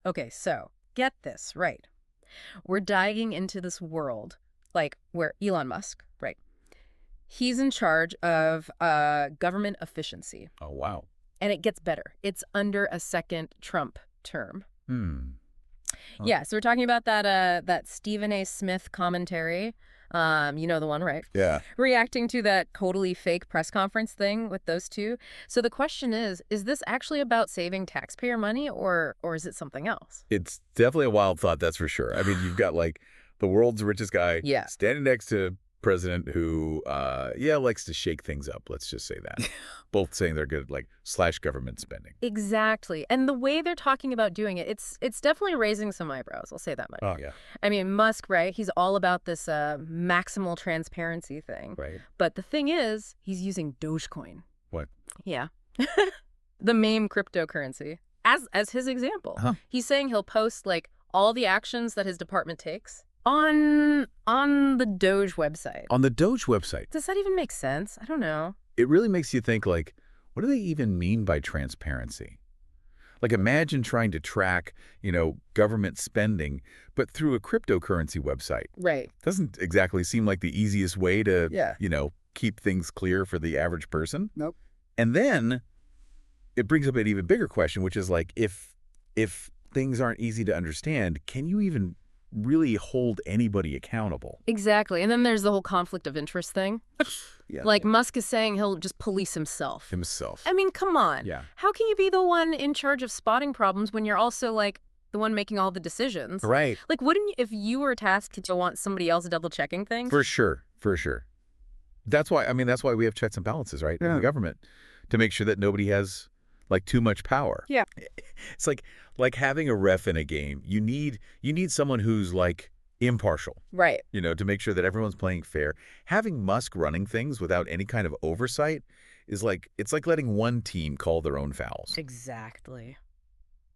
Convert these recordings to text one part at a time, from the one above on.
Okay, so get this, right. We're diving into this world, like where Elon Musk, right? He's in charge of government efficiency, Oh, wow. and it gets better. It's under a second Trump term. Hmm. Huh. Yeah, so we're talking about that Stephen A. Smith commentary. You know the one, right? Yeah. Reacting to that totally fake press conference thing with those two. So the question is this actually about saving taxpayer money or is it something else? It's definitely a wild thought, that's for sure. I mean, you've got like the world's richest guy Yeah. standing next to president who, yeah, likes to shake things up. Let's just say that. Both saying they're good at like slash government spending. Exactly. And the way they're talking about doing it, it's definitely raising some eyebrows. I'll say that much. Oh, yeah. I mean, Musk, right? He's all about this maximal transparency thing. Right. But the thing is, he's using Dogecoin. What? Yeah. The meme cryptocurrency as his example. Huh. He's saying he'll post like all the actions that his department takes on the Doge website. On the Doge website, Does that even make sense? I don't know. it really makes you think like, what do they even mean by transparency? Like imagine trying to track, government spending, but through a cryptocurrency website. Right. Doesn't exactly seem like the easiest way to, Yeah. keep things clear for the average person. Nope. And then it brings up an even bigger question, which is like, if things aren't easy to understand, can you even really hold anybody accountable? Exactly. And then there's the whole conflict of interest thing. Yeah. Like Musk is saying he'll just police himself. Himself. I mean, come on. Yeah. How can you be the one in charge of spotting problems when you're also like the one making all the decisions? Right. Like, wouldn't you, if you were tasked to want somebody else double checking things? For sure. For sure. That's why we have checks and balances, right? In the government to make sure that nobody has like too much power. Yeah. It's like having a ref in a game. You need someone who's like impartial, Right. to make sure that everyone's playing fair. Having Musk running things without any kind of oversight is like, it's like letting one team call their own fouls. Exactly.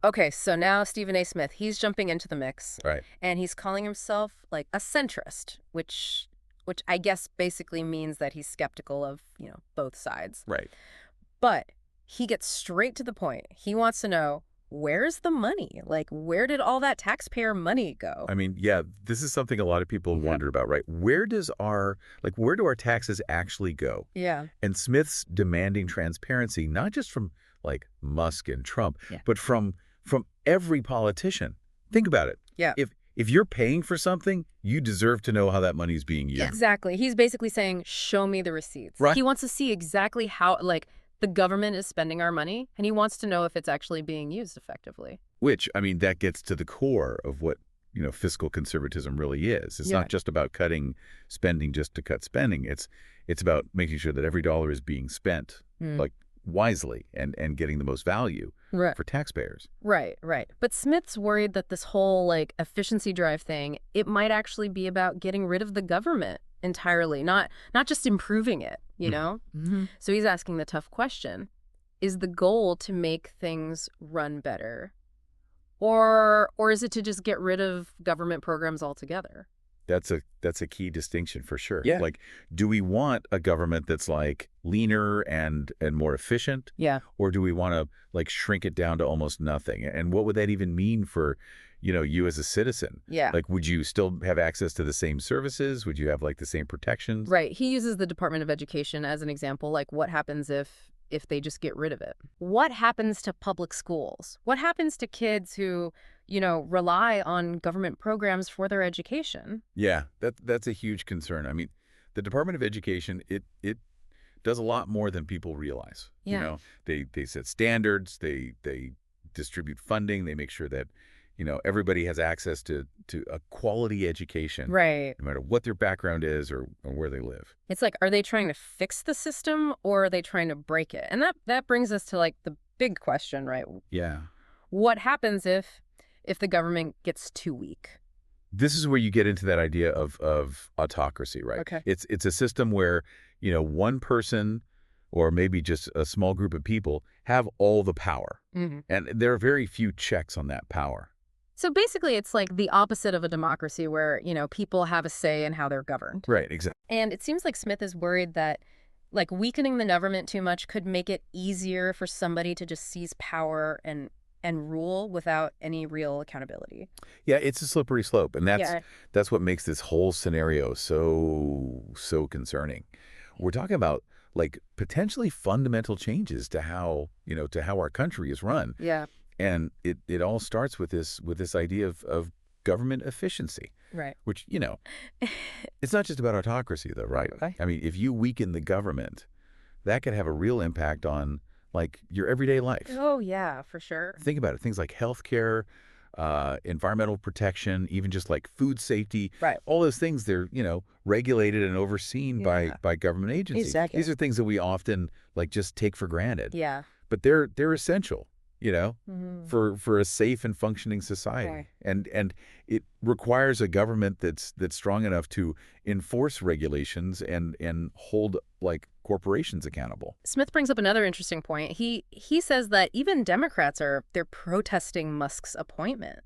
Okay, so now Stephen A. Smith, he's jumping into the mix. Right. And he's calling himself like a centrist, which I guess basically means that he's skeptical of, both sides. Right. But he gets straight to the point. He wants to know, where's the money? Like, where did all that taxpayer money go? I mean, yeah, this is something a lot of people wonder about, right? Where do our taxes actually go? Yeah. And Smith's demanding transparency, not just from like Musk and Trump, but from every politician. Think about it. Yeah. If you're paying for something, you deserve to know how that money is being used. Exactly. He's basically saying, show me the receipts. Right. He wants to see exactly how, like, the government is spending our money, and he wants to know if it's actually being used effectively. Which, I mean, that gets to the core of what, fiscal conservatism really is. It's not just about cutting spending just to cut spending. It's about making sure that every dollar is being spent like wisely and getting the most value for taxpayers. Right. But Smith's worried that this whole like efficiency drive thing, it might actually be about getting rid of the government entirely, not just improving it, Mm-hmm. So he's asking the tough question, is the goal to make things run better? Or is it to just get rid of government programs altogether? That's a key distinction for sure. Yeah. Like, do we want a government that's like leaner and more efficient? Yeah. Or do we want to like shrink it down to almost nothing? And what would that even mean for, you as a citizen? Yeah. Like, would you still have access to the same services? Would you have like the same protections? Right. He uses the Department of Education as an example. Like, what happens if they just get rid of it? What happens to public schools? What happens to kids who, rely on government programs for their education? Yeah, that's a huge concern. I mean, the Department of Education, it does a lot more than people realize. Yeah. They set standards, they distribute funding, they make sure that, everybody has access to a quality education. Right. No matter what their background is or where they live. It's like, are they trying to fix the system or are they trying to break it? And that brings us to like the big question, right? Yeah. What happens if the government gets too weak? This is where you get into that idea of autocracy, right? Okay. It's a system where, one person or maybe just a small group of people have all the power. Mm-hmm. And there are very few checks on that power. So basically, it's like the opposite of a democracy where, people have a say in how they're governed. Right, exactly. And it seems like Smith is worried that, like, weakening the government too much could make it easier for somebody to just seize power and and rule without any real accountability. Yeah, it's a slippery slope, and Yeah. that's what makes this whole scenario so concerning. We're talking about like potentially fundamental changes to how, to how our country is run. Yeah. And it all starts with this idea of government efficiency, Right. which, it's not just about autocracy though, right? Okay. I mean, if you weaken the government, that could have a real impact on like your everyday life. Oh, yeah, for sure. Think about it. Things like healthcare, environmental protection, even just like food safety, Right. all those things, they're, regulated and overseen Yeah. by government agencies. Exactly. These are things that we often like just take for granted. Yeah. But they're essential, Mhm. for a safe and functioning society. Right. And it requires a government that's strong enough to enforce regulations and hold like corporations accountable. Smith brings up another interesting point. He says that even Democrats they're protesting Musk's appointment.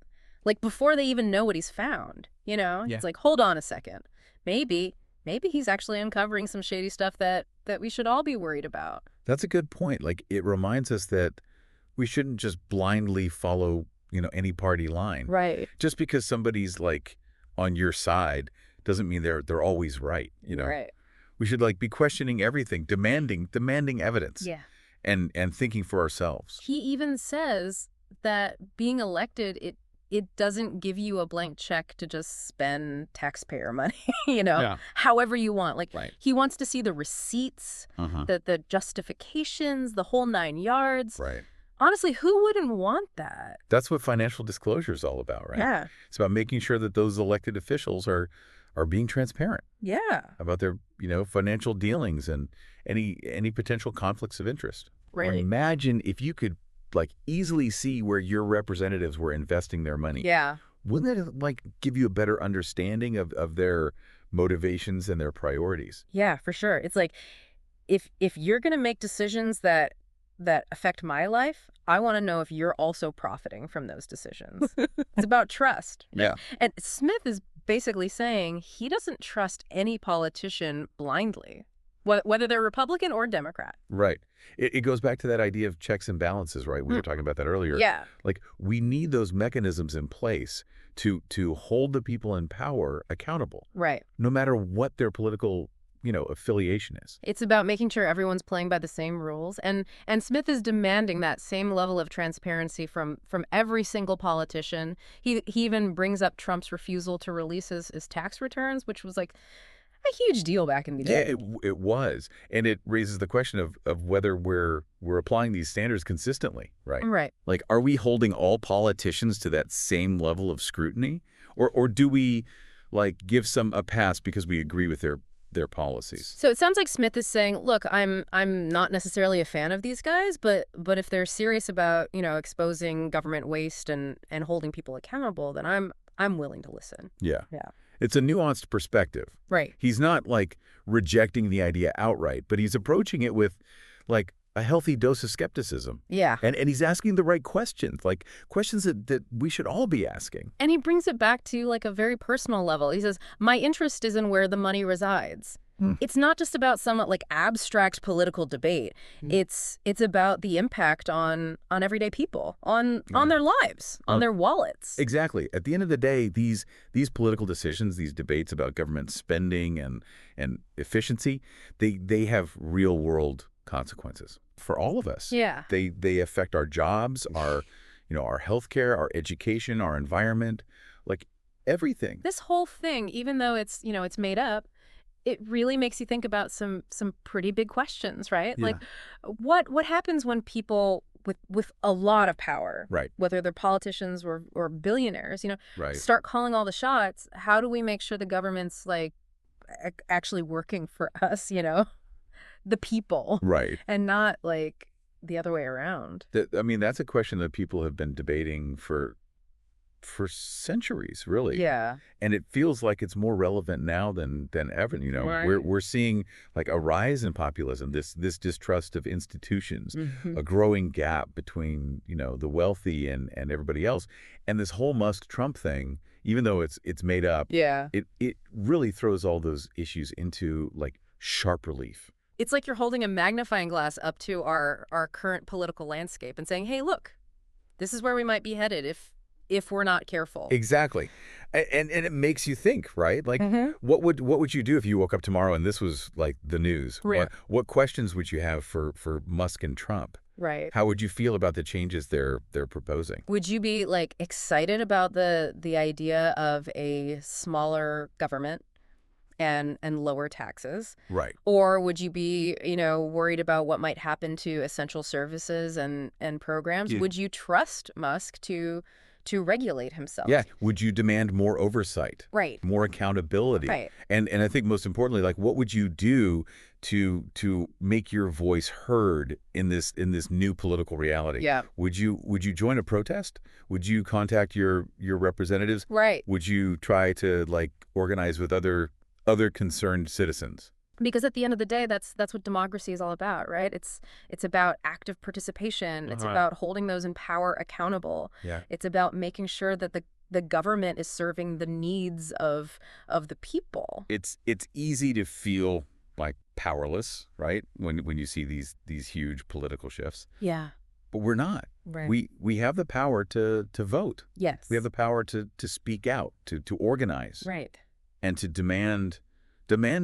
Like before they even know what he's found, Yeah. It's like, hold on a second. Maybe he's actually uncovering some shady stuff that we should all be worried about. That's a good point. Like it reminds us that we shouldn't just blindly follow, any party line. Right. Just because somebody's like on your side doesn't mean they're always right, Right. We should like be questioning everything, demanding evidence. Yeah. And thinking for ourselves. He even says that being elected, it doesn't give you a blank check to just spend taxpayer money, Yeah. however you want. Like Right. he wants to see the receipts, the justifications, the whole 9 yards. Right. Honestly, who wouldn't want that? That's what financial disclosure is all about, right? Yeah. It's about making sure that those elected officials are being transparent Yeah. about their, financial dealings and any potential conflicts of interest. Really. Imagine if you could like easily see where your representatives were investing their money. Yeah. Wouldn't that like give you a better understanding of their motivations and their priorities? Yeah, for sure. It's like if you're going to make decisions that affect my life, I want to know if you're also profiting from those decisions. It's about trust. Yeah. And Smith is basically saying he doesn't trust any politician blindly, whether they're Republican or Democrat. Right. It goes back to that idea of checks and balances, right? We were talking about that earlier. Yeah. Like we need those mechanisms in place to hold the people in power accountable, Right. no matter what their political, affiliation is. It's about making sure everyone's playing by the same rules. And Smith is demanding that same level of transparency from every single politician. He even brings up Trump's refusal to release his tax returns, which was like a huge deal back in the day. Yeah, it was. And it raises the question of whether we're applying these standards consistently, right? Right. Like, are we holding all politicians to that same level of scrutiny? Or do we, like, give some a pass because we agree with their policies? So it sounds like Smith is saying, look, I'm not necessarily a fan of these guys, but if they're serious about, exposing government waste and holding people accountable, then I'm willing to listen. Yeah. Yeah. It's a nuanced perspective. Right. He's not, like, rejecting the idea outright, but he's approaching it with, like, a healthy dose of skepticism. Yeah. And he's asking the right questions, like questions that we should all be asking. And he brings it back to like a very personal level. He says, my interest is in where the money resides. It's not just about some like abstract political debate. It's about the impact on everyday people, on their lives, on their wallets. Exactly. At the end of the day, these political decisions, these debates about government spending and efficiency, they have real world consequences for all of us. Yeah. They affect our jobs, our healthcare, our education, our environment, like everything. This whole thing, even though it's made up, it really makes you think about some pretty big questions, right? Yeah. Like what happens when people with a lot of power, Right. whether they're politicians or billionaires, Right. start calling all the shots? How do we make sure the government's like actually working for us, the people, Right. and not like the other way around? I mean, that's a question that people have been debating for centuries, really. Yeah. And it feels like it's more relevant now than ever. Right. We're seeing like a rise in populism, this distrust of institutions, Mhm. a growing gap between the wealthy and everybody else, and this whole Musk-Trump thing. Even though it's made up, Yeah. it really throws all those issues into like sharp relief. It's like you're holding a magnifying glass up to our current political landscape and saying, hey, look, This is where we might be headed if we're not careful. Exactly. And it makes you think, right? Like, what would you do if you woke up tomorrow and this was like the news? Right. What questions would you have for Musk and Trump? Right. How would you feel about the changes they're proposing? Would you be like excited about the idea of a smaller government and lower taxes? Right. Or would you be, worried about what might happen to essential services and programs? Yeah. Would you trust Musk to regulate himself? Yeah. Would you demand more oversight? Right. More accountability? Right. And I think most importantly, like, what would you do to make your voice heard in this new political reality? Yeah. Would you join a protest? Would you contact your representatives? Right. Would you try to like organize with other concerned citizens? Because at the end of the day, that's what democracy is all about, right? It's about active participation. It's about holding those in power accountable. Yeah. It's about making sure that the government is serving the needs of the people. It's easy to feel like powerless, right? When you see these huge political shifts. Yeah. But we're not. Right. We have the power to vote. Yes. We have the power to speak out, to organize. Right. And to demand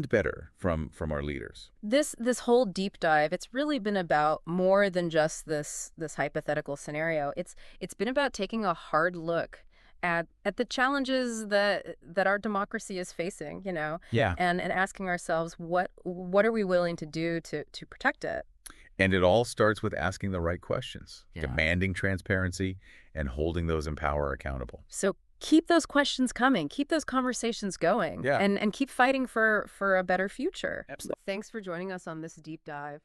better from our leaders. This whole deep dive, it's really been about more than just this hypothetical scenario. It's been about taking a hard look at the challenges that our democracy is facing, Yeah. and asking ourselves what are we willing to do to protect it. And it all starts with asking the right questions, Yeah. demanding transparency, and holding those in power accountable. So keep those questions coming, keep those conversations going, Yeah. and keep fighting for a better future. Absolutely. Thanks for joining us on this deep dive.